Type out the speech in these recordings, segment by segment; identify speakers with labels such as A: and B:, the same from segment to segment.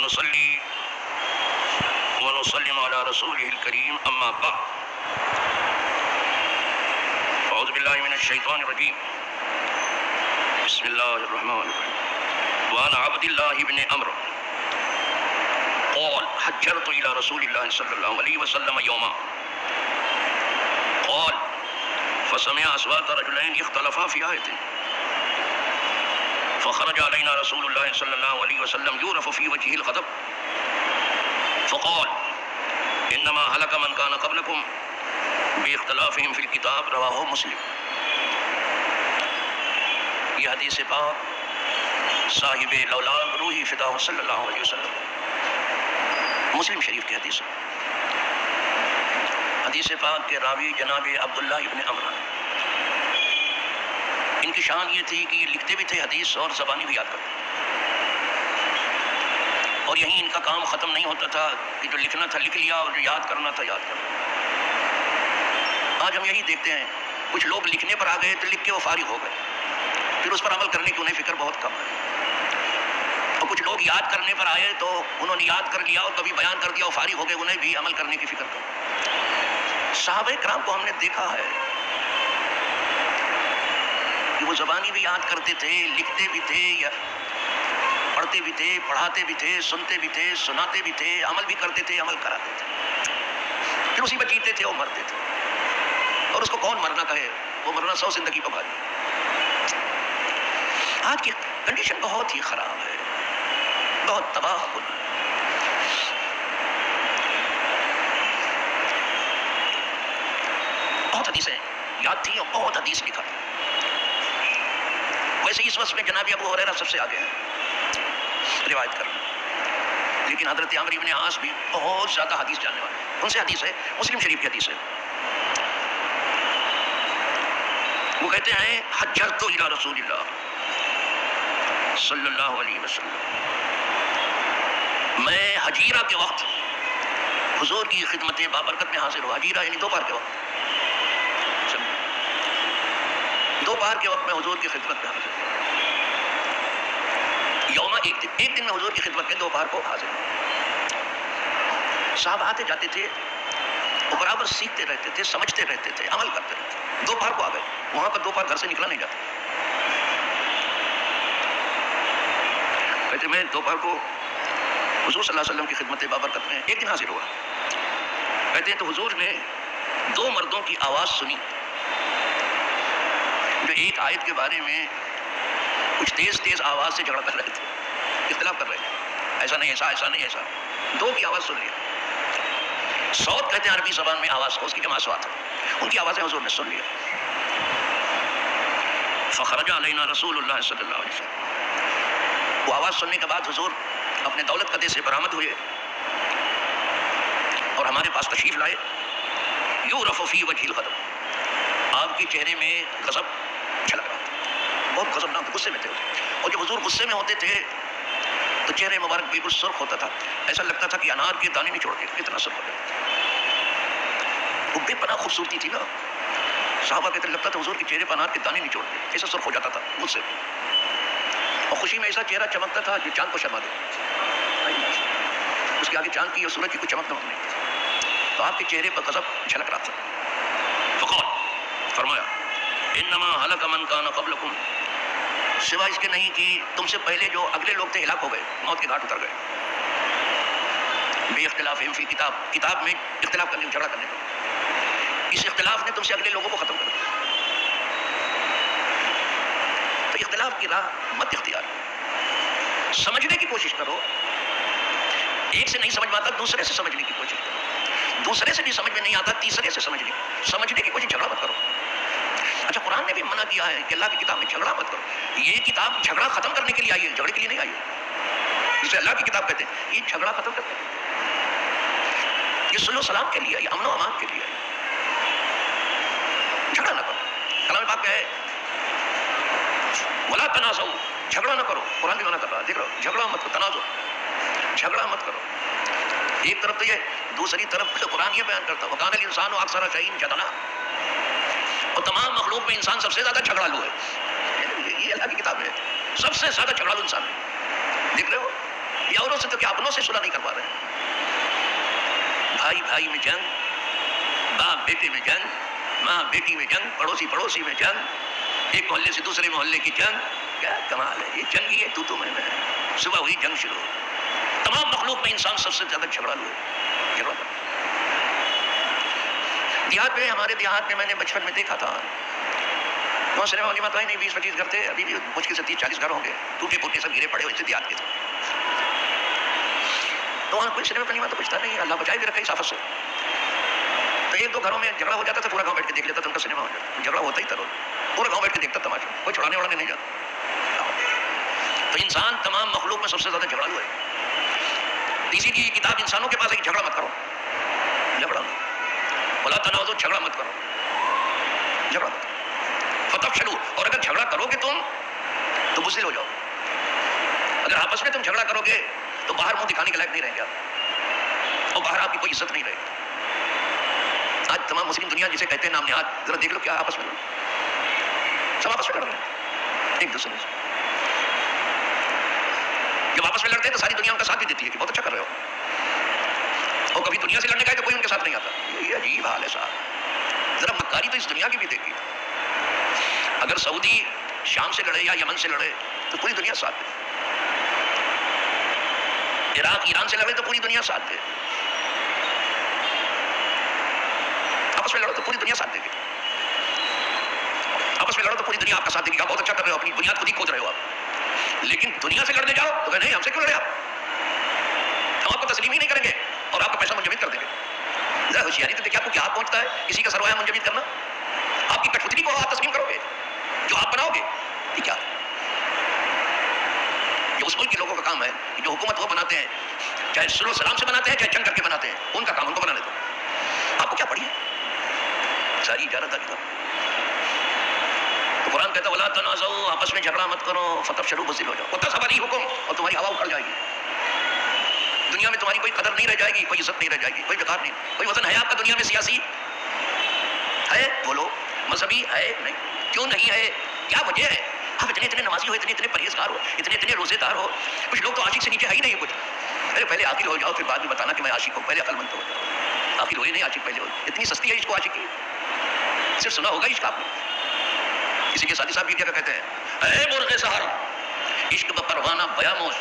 A: ونصلي ونسلم على رسوله الكريم أما بعد أعوذ بالله من الشيطان الرجيم بسم الله الرحمن الرحيم وعن عبد الله بن عمرو قال حجرت إلى رسول الله صلى الله عليه وسلم يوما قال فسمع أصوات رجلين اختلفا في آية فخرج علينا رسول الله صلى الله عليه وسلم يعرف في وجهه الغضب فقال انما هلك من كان قبلكم باختلافهم في الكتاب رواه مسلم. یہ حدیث پاک صاحب لولاک روحی فدا صلی اللہ علیہ وسلم مسلم شریف کی حدیث ہے. حدیث پاک کے راوی جناب عبداللہ ابن عمرو. ان کی شان یہ تھی کہ یہ لکھتے بھی تھے حدیث اور زبانی بھی یاد کرتے، اور یہیں ان کا کام ختم نہیں ہوتا تھا کہ جو لکھنا تھا لکھ لیا اور جو یاد کرنا تھا یاد کرنا. آج ہم یہی دیکھتے ہیں کچھ لوگ لکھنے پر آ گئے تو لکھ کے وہ فارغ ہو گئے، پھر اس پر عمل کرنے کی انہیں فکر بہت کم ہے. اور کچھ لوگ یاد کرنے پر آئے تو انہوں نے یاد کر لیا اور کبھی بیان کر دیا اور فارغ ہو گئے، انہیں بھی عمل کرنے کی فکر کم. صحابہ کرام کو ہم نے دیکھا ہے کہ وہ زبانی بھی یاد کرتے تھے، لکھتے بھی تھے، یا پڑھتے بھی تھے، پڑھاتے بھی تھے، سنتے بھی تھے، سناتے بھی تھے، عمل بھی کرتے تھے، عمل کراتے تھے. پھر اسی پر جیتے تھے اور مرتے تھے. اور اس کو کون مرنا کہے، وہ مرنا 100 زندگی پکا دی. آج کی کنڈیشن بہت ہی خراب ہے، بہت تباہ کن ہے. بہت حدیثیں یاد تھی اور بہت حدیث لکھا تھا. ویسے اس وقت میں جناب ابو ہریرہ سب سے آگے ہیں روایت کرنا، لیکن حضرت عمرو بن عاص بھی بہت زیادہ حدیث جاننے والے. ان سے حدیث ہے مسلم شریف کی حدیث ہے. وہ کہتے ہیں حجرت الی رسول اللہ صلی اللہ علیہ وسلم، میں حجیرہ کے وقت حضور کی خدمت بابرکت میں حاضر ہوا. حجیرہ یعنی دوپہر کے وقت، دوپہر کے وقت میں حضور کی خدمت میں حاضر ہوا. یوم ایک دن میں حضور کی خدمت میں دوپہر کو حاضر ہوا. صاحب آتے جاتے تھے، وہ برابر سیکھتے رہتے تھے، سمجھتے رہتے تھے، عمل کرتے رہتے تھے. دوپہر کو آ گئے، وہاں پر دوپہر گھر سے نکلا نہیں جاتا. کہتے میں دوپہر کو حضور صلی اللہ علیہ وسلم کی خدمت بابرکت میں ایک دن حاضر ہوا. کہتے ہیں تو حضور نے 2 مردوں کی آواز سنی جو ایک آیت کے بارے میں کچھ تیز تیز آواز سے جھگڑا کر رہے تھے، اختلاف کر رہے تھے، ایسا نہیں ایسا، ایسا نہیں ایسا. 2 کی آواز سن لیا. صوت کہتے ہیں عربی زبان میں آواز کو، اس کی جمع اصوات ہے. ان کی آوازیں حضور نے سن لیا. فخرج علینا رسول اللہ صلی اللہ علیہ وسلم. وہ آواز سننے کے بعد حضور اپنے دولت قدے سے برآمد ہوئے اور ہمارے پاس تشریف لائے. یعرف فی وجہ الغضب، آپ کے چہرے میں غضب چھلک رہا تھا، بہت غضبناک، غصے میں تھے. اور جب حضور غصے میں ہوتے تھے تو چہرے مبارک بالکل سرخ ہوتا تھا، ایسا لگتا تھا کہ انار کے دانے نہیں چھوڑ کے اتنا سرخ ہو جاتا. وہ بے پناہ خوبصورتی تھی نا. صحابہ کہتے لگتا تھا حضور کے چہرے پر انار کے دانے نہیں چھوڑتے، ایسا سرخ ہو جاتا تھا غصے میں. اور خوشی میں ایسا چہرہ چمکتا تھا جو چاند کو شرما دے. اس کے آگے چاند کی اور سورج کی کوئی چمک نہیں. تو آپ کے چہرے پر غضب جھلک رہا تھا. فقال، فرمایا انما هلك من كان قبلكم، سوائے اس کے نہیں کہ تم سے پہلے جو اگلے لوگ تھے ہلاک ہو گئے، موت کے گھاٹ اتر گئے. بے اختلافہم فی الکتاب، کتاب میں اختلاف کرنے، جھگڑا کرنے کو. اس اختلاف نے تم سے اگلے لوگوں کو ختم کر دیا. تو اختلاف کی راہ مت اختیار، سمجھنے کی کوشش کرو. ایک سے نہیں سمجھ میں آتا دوسرے سے سمجھنے کی کوشش کرو. دوسرے سے بھی سمجھ میں نہیں آتا تیسرے سے سمجھنے کی کوشش. جھگڑا مت کرو. اچھا قرآن نے بھی منع کیا ہے کہ اللہ کی کتاب میں جھگڑا مت کرو. یہ کتاب جھگڑا ختم کرنے کے لیے آئی ہے، جھگڑے کے لیے نہیں آئی ہے. جسے اللہ کی کتاب کہتے ہیں یہ جھگڑا ختم کرتے ہیں، یہ صلح و سلام کے لیے، یہ امن و امان کے لیے. جھگڑا نہ کرو. کلام پاک ہے ولا تنازعوا، جھگڑا نہ کرو. قرآن بھی منع کر رہا ہے، دیکھ رہو، جھگڑا مت کرو. تنازع، جھگڑا مت کرو. ایک طرف تو یہ، دوسری طرف قرآن یہ بیان کرتا ہے وَكَانَ الْإِنسَانُ أَكْثَرَ شَيْءٍ جَدَلًا، اور تمام مخلوق میں انسان سب سے زیادہ جھگڑالو ہے. یہ اللہ کی کتاب ہے، سب سے زیادہ جھگڑالو انسان ہے. دیکھ رہے ہو یا اوروں سے تو کیا اپنوں سے صلح نہیں کروا رہے ہیں؟ بھائی بھائی میں جنگ، باپ بیٹے میں جنگ، ماں بیٹی میں جنگ، پڑوسی پڑوسی میں جنگ، ایک محلے سے دوسرے محلے کی جنگ. کیا کمال ہے، یہ جنگ ہی ہے تو میں. صبح ہوئی جنگ شروع. تمام مخلوق میں انسان سب سے زیادہ جھگڑا کرتا. دیہات میں، ہمارے دیہات میں میں نے بچپن میں دیکھا تھا، وہاں سنیما والی مات نہیں 20-25 گھر تھے، ابھی بھی مشکل سے 30-40 گھر ہوں گے، ٹوٹے پھوٹے سب گرے پڑے ہوئے تھے دیہات کے. تو وہاں کوئی سنیما پنیما تو پوچھتا نہیں، اللہ بچائے بھی رکھے اس آفت سے. تو ایک دو گھروں میں جھگڑا ہو جاتا تھا، پورا گاؤں بیٹھ کے دیکھ لیتا تھا ان کا سنیما ہو جاتا. جھگڑا ہوتا ہی تھا روز، پورا گاؤں بیٹھ کے دیکھتا تماشا، کوئی چھڑانے وڑانے نہیں جاتا. تو انسان تمام مخلوق میں سب سے زیادہ جھگڑا ہوا ہے. اسی لیے یہ کتاب انسانوں کے پاس ہے کہ جھگڑا مت کرو، جھگڑا مت، ولا تنازع، جھگڑا مت کرو، جھگڑا مت فتفشلوا. اور اگر جھگڑا کرو گے تم تو بزدل ہو جاؤ. اگر آپس میں تم جھگڑا کرو گے تو باہر منہ دکھانے کے لائق نہیں رہیں گے، اور باہر آپ کی کوئی عزت نہیں رہے گی. آج تمام مسلم دنیا جسے کہتے ہیں نام نہاد، ذرا دیکھ لو کیا آپس میں سب آپس میں لڑ رہے ہیں ایک دوسرے سے. جب آپس میں لڑتے ہیں تو ساری دنیا ان کا ساتھ بھی دیتی ہے کہ بہت اچھا کر رہے ہو، اور کبھی دنیا سے لڑنے کا ہے تو کوئی ان کے ساتھ نہیں آتا. یہ عجیب حال ہے صاحب. ذرا مکاری تو اس دنیا کی بھی دیکھیے. اگر سعودی شام سے لڑے یا یمن سے لڑے تو پوری دنیا ساتھ دے. عراق ایران سے لڑے تو پوری دنیا ساتھ دے. آپس میں لڑو تو پوری دنیا ساتھ دے گی. آپس میں لڑو تو پوری دنیا آپ کا ساتھ دے گی. آپ بہت اچھا کر رہے ہو، اپنی بنیاد خود ہی کھود رہے ہو آپ. لیکن دنیا سے لڑنے جاؤ تو کہ نہیں، ہم سے کیوں لڑے آپ، ہم آپ کو تسلیم ہی نہیں کریں گے اور آپ کا پیسہ منجمد کر دیں گے. ذرا ہوشیاری تو دیکھیں آپ کو کیا پہنچتا ہے کسی کا سرمایہ منجمد کرنا. آپ کی کٹپتلی کو آپ تسلیم کرو گے، جو آپ بناؤ گے یہ کیا ہے. یہ اس ملک کے لوگوں کا کام ہے جو حکومت وہ بناتے ہیں، چاہے سلو سلام سے بناتے ہیں چاہے جنگ کر کے بناتے ہیں، ان کا کام ان کو بنانے دو. آپ کو کیا پڑھی ہے ساری اجازت ہے کتاب. تو قرآن کہتا ہے ولا تنازعوا، آپس میں جھگڑا مت کرو، فتفشلوا، بزدل ہو جاؤ. وتذهب ريحكم، اور تمہاری ہوا اکھڑ جائے گی. دنیا میں تمہاری کوئی قدر نہیں رہ جائے گی، کوئی عزت نہیں رہ جائے گی، کوئی وقار نہیں. کوئی وزن ہے آپ کا دنیا میں سیاسی ہے؟ بولو. مذہبی ہے؟ نہیں. کیوں نہیں ہے؟ کیا وجہ ہے؟ آپ اتنے نمازی ہو، اتنے پرہیزگار ہو، اتنے روزے دار ہو. کچھ لوگ تو عاشق سے نیچے ہے ہی نہیں کچھ. ارے پہلے عاقل ہو جاؤ پھر بعد میں بتانا کہ میں عاشق ہوں. پہلے عقل مند ہو جاؤ. عاقل ہوئے نہیں عاشق پہلے ہو. اتنی سستی ہے اس کو عاشقی، صرف سنا ہوگا عشق آپ نے. اسی کے ساتھی صاحب یہ کیا کہتے ہیں، اے مرغ سحر عشق بپروانہ بیاموش.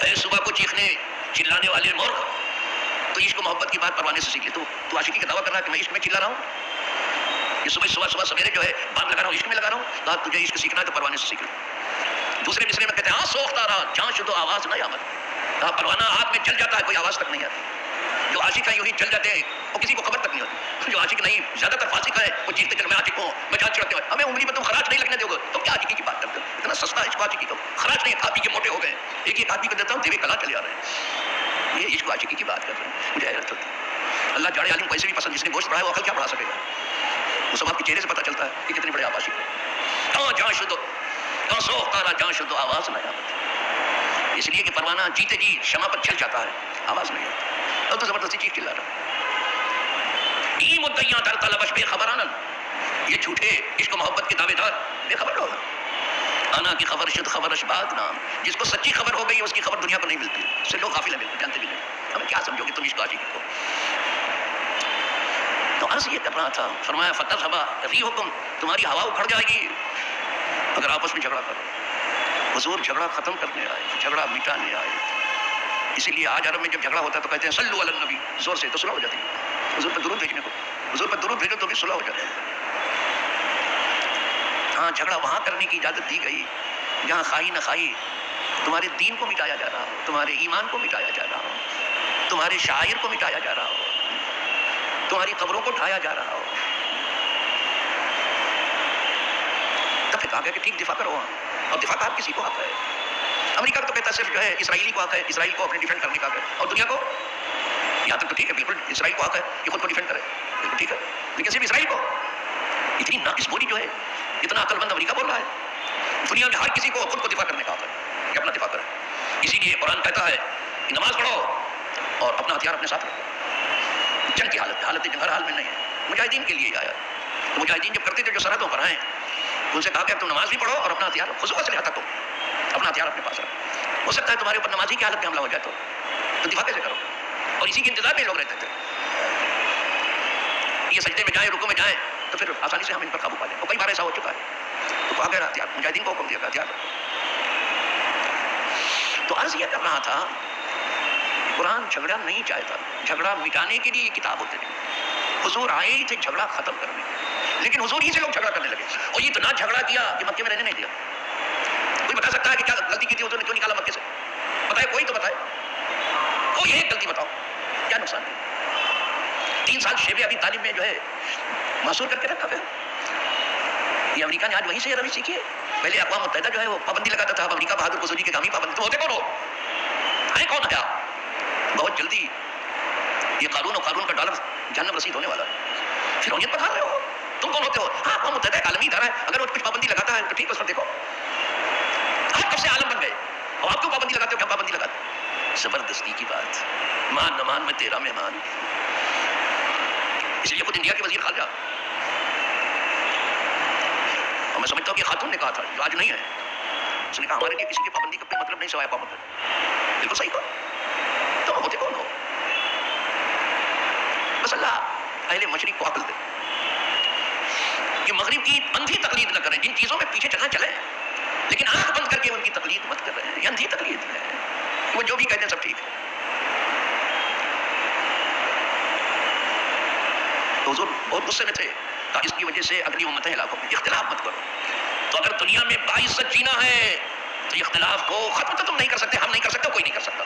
A: اے صبح کو چیخنے چلانے والے مرغ، تو عشق و محبت کی بات پروانے سے سیکھ لے. تو عاشقی کا دعویٰ کر رہا ہے کہ میں عشق میں چلا رہا ہوں. یہ صبح سویرے جو ہے بات لگا رہا ہوں، عشق میں لگا رہا ہوں. کہا تجھے عشق سیکھنا ہے تو پروانے سے سیکھ لے. دوسرے مصرے میں کہتے ہیں ہاں سوختہ رہا جہاں شد و آواز نہ آمد. کہا پروانہ آگ میں جل جاتا ہے، کوئی آواز تک نہیں آتی. جو عاشق ہے یوں ہی جل جاتے ہیں، وہ کسی کو خبر تک نہیں ہوتی. جو عاشق نہیں، زیادہ تر فاسق ہے، وہ چیختے چل میں عاشق ہوں، میں جان چڑھتے ہوں. ہمیں انگلی میں تم خراج نہیں لگنے دو گے تو کیا عاشقی کی بات کرتے ہو؟ اتنا سستا عشق عاشقی کا خراج نہیں. کھا پی کے موٹے ہو گئے، ایک آدمی کو دیتا ہوں دیوے کلا چلے آ رہے ہیں. یہ عشق عاشقی کی بات کر رہے ہیں. مجھے حیرت ہوتی ہے. اللہ جاڑے عالم کو ایسے بھی پسند، جس نے گوشت پڑھا ہے وہ عقل کیا پڑھا سکے گا. وہ سب آپ کے چہرے سے پتہ چلتا ہے کہ کتنے بڑے آپ عاشق ہیں. کہاں جہاں شدو کہاں سوختہ رہا جہاں شدو آواز نہ آمد. اس لیے کہ پروانہ جیتے جی شمع پر چل جاتا ہے، آواز نہیں آتی. اور تو زبردستی چیخ چلا رہا. ای مدعیاں در طلبش بے خبرانن، یہ جھوٹے عشق و محبت کے دعوے دار بے خبر ہو. انا کی خبر شد خبرش باد نام. جس کو سچی خبر ہو گئی اس کی خبر دنیا کو نہیں ملتی. اس سے لوگ غافل ہیں، جانتے بھی نہیں. ہمیں کیا سمجھو گے تم عشق عاشقی کو. تو عرض یہ کر رہا تھا، فرمایا فتذهب ريحكم، تمہاری ہوا اکھڑ جائے گی اگر آپس میں جھگڑا کرو. حضور جھگڑا ختم کرنے آئے، جھگڑا مٹانے آئے. اسی لیے آج عرب میں جب جھگڑا ہوتا ہے تو کہتے ہیں صلوا علی النبی، زور سے، تو صلح ہو جاتی ہے. حضور پر درود بھیجنے کو، حضور پر درود بھیجو تو بھی صلح ہو جاتی ہے. ہاں جھگڑا وہاں کرنے کی اجازت دی گئی جہاں خواہی نہ خواہی تمہارے دین کو مٹایا جا رہا ہو، تمہارے ایمان کو مٹایا جا رہا ہو، تمہارے شاعر کو مٹایا جا رہا ہو، تمہاری قبروں کو ڈھایا جا رہا ہو. تب پھر کہا گیا کہ ٹھیک دفاع کرو وہاں. اور دفاع کا کسی کو حق ہے. امریکہ تو کہتا ہے صرف جو ہے اسرائیلی کو حق ہے، اسرائیل کو اپنے ڈیفینڈ کرنے کا حق ہے. اور دنیا کو یہاں تک تو ٹھیک ہے، بالکل اسرائیل کو حق ہے کہ خود کو ڈیفینڈ کرے، بالکل ٹھیک ہے. لیکن صرف اسرائیل کو. اتنی ناقص بولی جو ہے، اتنا عقل مند امریکہ بول رہا ہے. دنیا میں ہر کسی کو خود کو دفاع کرنے کا حق ہے کہ اپنا دفاع کرے. اسی لیے قرآن کہتا ہے کہ نماز پڑھو اور اپنا ہتھیار اپنے ساتھ رکھو. جنگ کی حالت جنگ ہر حال میں نہیں ہے، مجاہدین کے لیے آیا. تو مجاہدین جب کرتے تھے جو سرحدوں پر آئے ان سے کہا کہ تم نماز بھی پڑھو اور اپنا ہتھیار خصوصا سے ہاتھ رکھو، اپنا ہتھیار اپنے پاس رکھو. ہو سکتا ہے تمہارے اوپر نمازی کی حالت میں حملہ ہو جائے تو دفاع کیسے کرو؟ اور اسی کے انتظار میں لوگ رہتے تھے، یہ سجدے میں جائیں رکوع میں جائیں تو پھر آسانی سے ہم ان پر قابو پا لیں. اور کئی بار ایسا ہو چکا ہے تو کہا گیا ہتھیار، مجاہدین کو حکم دیا گیا ہتھیار. تو عرض یہ کر رہا تھا قرآن جھگڑا نہیں چاہتا، جھگڑا مٹانے کے لیے یہ کتاب ہوتے ہیں. حضور آئے ہی تھے جھگڑا ختم کرنے، لیکن حضور ہی سے لوگ جھگڑا کرنے لگے اور یہ اتنا جھگڑا کیا کہ مکے میں رہنے نہیں دیا. کوئی بتا سکتا ہے کہ کیا غلطی کی تھی حضور نے، کیوں نکالا مکے سے؟ بتائے کوئی تو بتائے، کوئی ایک غلطی بتاؤ کیا نقصان ہے؟ 3 سال شیب ابی طالب میں جو ہے محصور کر کے رکھا گیا. یہ امریکہ نے آج وہیں سے روش سیکھی ہے. پہلے اقوام متحدہ جو ہے وہ پابندی لگاتا تھا، اب امریکہ بہادر قصوری کے کام ہی پابندی. تو ہوتے کون ہو؟ ہیں کون ہے آپ؟ بہت جلدی یہ قارون اور قارون کا ڈالر جہنم رسید ہونے والا ہے. فرعونیت پکار رہے ہو تم کون ہوتے ہو؟ ہاں اقوام متحدہ ایک عالمی ادارہ ہے، اگر وہ کچھ پابندی لگاتا ہے تو ٹھیک ہے، اس پر دیکھو آپ کب سے عالم بن گئے اور آپ کیوں پابندی لگاتے ہو؟ کیا پابندی لگاتے ہو؟ زبردستی کی بات، مان نہ مان میں تیرا مہمان. اس لیے خود انڈیا کے وزیر خارجہ، اور میں سمجھتا ہوں کہ خاتون نے کہا تھا جو آج نہیں ہے، اس نے کہا ہمارے لیے کسی کی پابندی کا کوئی مطلب نہیں سوائے اقوام متحدہ. بالکل صحیح کہا. تو ہوتے کون ہو؟ بس اللہ اہل مشرق کو عقل دے کہ مغرب کی اندھی تقلید نہ کریں. جن چیزوں میں پیچھے چلنا چلیں، لیکن آنکھ بند کر کے ان کی تقلید مت کر رہے ہیں. یہ اندھی تقلید ہے، وہ جو بھی کہتے ہیں سب ٹھیک ہے. تو حضور بہت غصے میں تھے، کہا اس کی وجہ سے اگلی امتیں ہلاک ہوں گی. اختلاف مت کرو. تو اگر دنیا میں 22 جینا ہے تو اختلاف کو ختم تو تم نہیں کر سکتے، ہم نہیں کر سکتے، کوئی نہیں کر سکتا.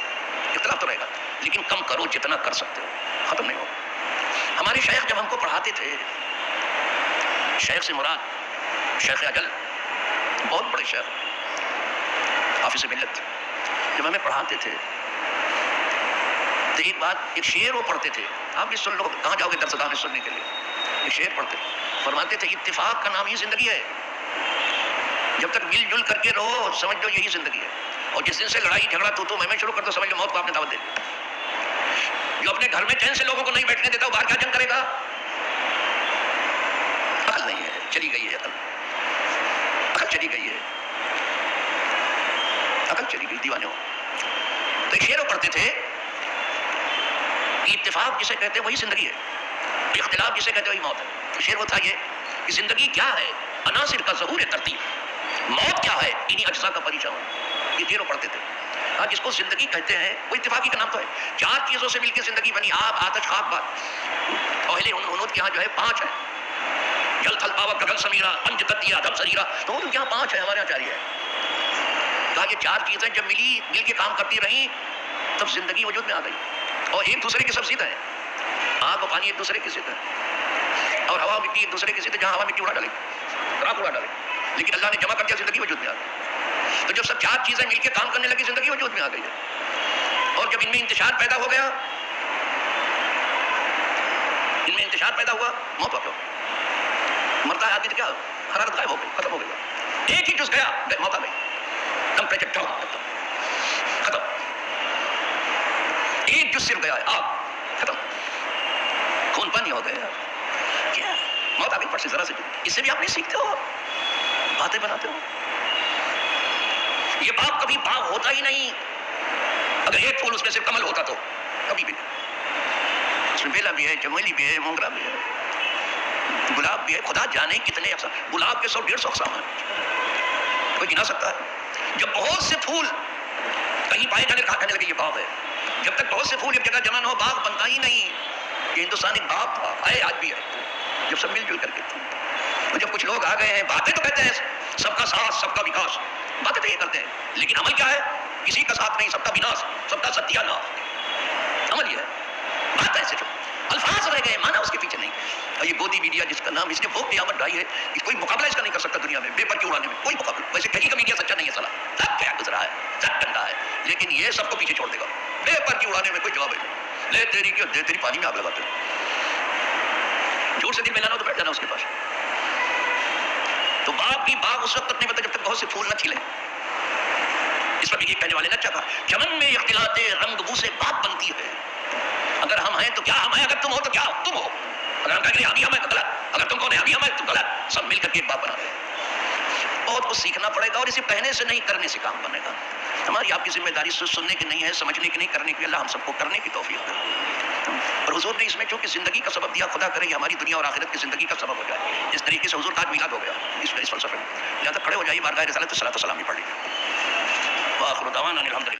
A: اختلاف تو رہے گا لیکن کم کرو جتنا کر سکتے ہو، ختم نہیں ہوگا. ہمارے شیخ جب ہم کو پڑھاتے تھے، شیخ سے مراد شیخ اجل، بہت بڑے شیخ حافظ ملت، جب ہمیں پڑھاتے تھے تو ایک بات، ایک شعر وہ پڑھتے تھے. آپ بھی سن لو، کہاں جاؤ گے درس گاہ میں سننے کے لیے؟ ایک شعر پڑھتے، فرماتے تھے اتفاق کا نام ہی زندگی ہے. جب تک مل جل کر کے رہو سمجھ لو یہی زندگی ہے. اور جس دن سے لڑائی جھگڑا تو میں شروع کر دو سمجھ لو موت کو آپ نے دعوت دے دی. جو اپنے گھر میں چین سے لوگوں کو نہیں بیٹھنے دیتا وہ باہر کیا جنگ کرے گا؟ عقل نہیں ہے، چلی گئی ہے عقل. عقل چلی گئی ہے، عقل چلی گئی، دیوانے ہو. تو ایک شعر وہ پڑھتے تھے کہ اتفاق جسے کہتے ہیں وہی زندگی ہے، اختلاف جسے کہتے ہیں وہی موت ہے. شعر وہ تھا یہ کہ زندگی کیا ہے؟ عناصر کا ظہور ترتیب. موت کیا ہے؟ انہی اجزاء کا پریشان. یہ شعر وہ پڑھتے تھے. آج جس کو زندگی کہتے ہیں وہ اتفاقی کا نام تو ہے. 4 چیزوں سے مل کے زندگی بنی، آب، آتش، خاک، بات. اہل ہنود کے یہاں جو ہے 5 ہے، جل تھل پاوک گگن سمیرا انج تتیا دم سریرا. تو ان کے یہاں 5 ہے، ہمارے یہاں 4 ہے. کہا یہ 4 چیزیں جب مل کے کام کرتی رہیں تب زندگی وجود میں آ گئی. اور ایک دوسرے کے سب ضد ہیں. آگ و پانی ایک دوسرے کی ضد ہے، اور ہوا مٹی ایک دوسرے کی ضد ہے. جہاں ہوا مٹی اڑا ڈالے، راک اڑا ڈالے، لیکن اللہ نے جمع کر دیا، زندگی وجود میں آ گئی. تو جب سب 4 چیزیں مل کے کام کرنے لگی زندگی وجود میں آ گئی ہے. اور جب ان میں انتشار پیدا ہو گیا، ان میں انتشار پیدا ہوا، موت ہو گیا. مرتا ہے آدمی تو کیا حرارت غائب ہو گئی، ختم ہو گئی. ایک ہی جز گیا، موت آ گئی. ٹمپریچر ڈاؤن، ختم. ایک جز صرف گیا ہے، آگ، ختم. خون پانی ہو گیا، کیا موت آ گئی پٹ سے ذرا سے. اس سے بھی آپ نہیں سیکھتے ہو، باتیں بناتے ہو. یہ باغ کبھی باغ ہوتا ہی نہیں اگر ایک پھول اس میں سے کمل ہوتا تو، کبھی بھی نہیں. اس میں بیلا بھی ہے، چمیلی بھی ہے، مونگرا بھی ہے، گلاب بھی ہے. خدا جانے کتنے اقسام، گلاب کے 100-150 اقسام ہیں، کوئی گنا سکتا ہے. جب بہت سے پھول کہیں پائے جانے کہنے لگے یہ باغ ہے. جب تک بہت سے پھول ایک جگہ جمع نہ ہو باغ بنتا ہی نہیں. یہ ہندوستان ایک باغ تھا، ہے آج بھی ہے، جب سب مل جل کر کے تھے. اور جب کچھ لوگ آ گئے ہیں، باتیں تو کہتے ہیں سب کا ساتھ، سب کا وکاس، باتیں تو یہ کرتے ہیں، لیکن عمل کیا ہے؟ کسی کا ساتھ نہیں، سب کا وناش، سب کا ستیہ ناش. عمل یہ ہے، بات ایسے جو الفاظ رہ گئے، مانا اس کے پیچھے نہیں. اور یہ گودی میڈیا جس کا نام اس نے وہ قیامت ڈائی ہے، کوئی مقابلہ اس کا نہیں کر سکتا دنیا میں. پیپر کی اڑانے میں کوئی مقابلہ. ویسے کہیں کا میڈیا سچا نہیں ہے، سلا سب کیا گزرا ہے، سب گندا ہے، لیکن یہ سب کو پیچھے چھوڑ دے گا. پیپر کی اڑانے میں کوئی جواب نہیں. لے تیری کی دے تیری، پانی میں آگ لگاتے. جھوٹ سے دل میں لانا تو بیٹھ جانا اس کے پاس. تو باغ بھی باغ اس وقت تک نہیں بتا جب تک بہت سے پھول نہ کھلے. اس پر بھی ایک کہنے والے نے اچھا کہا، چمن میں اختلاط رنگ بو سے بات بنتی ہے. اگر ہم ہیں تو کیا ہم ہیں، اگر تم ہو تو کیا تم ہو. اگر ہم کہیں ابھی ہم ہیں تو غلط، اگر تم کون ہے ابھی ہم ہیں تو غلط. سب مل کر کے ایک بات بنا دیں. بہت کچھ سیکھنا پڑے گا، اور اسے کہنے سے نہیں کرنے سے کام بنے گا. ہماری آپ کی ذمہ داری صرف سننے کی نہیں ہے، سمجھنے کی نہیں، کرنے کی. اللہ ہم سب کو کرنے کی توفیق دے. اور حضور نے اس میں چونکہ زندگی کا سبب دیا، خدا کرے یہ ہماری دنیا اور آخرت کی زندگی کا سبب ہو جائے. اس طریقے سے حضور کا آج میلاد ہو گیا اس فلسفے میں. لہٰذا کھڑے ہو جائیے، بارگاہ رسالت صلاۃ و سلام بھی پڑھ لیجیے. وآخر دعوانا الحمد للہ.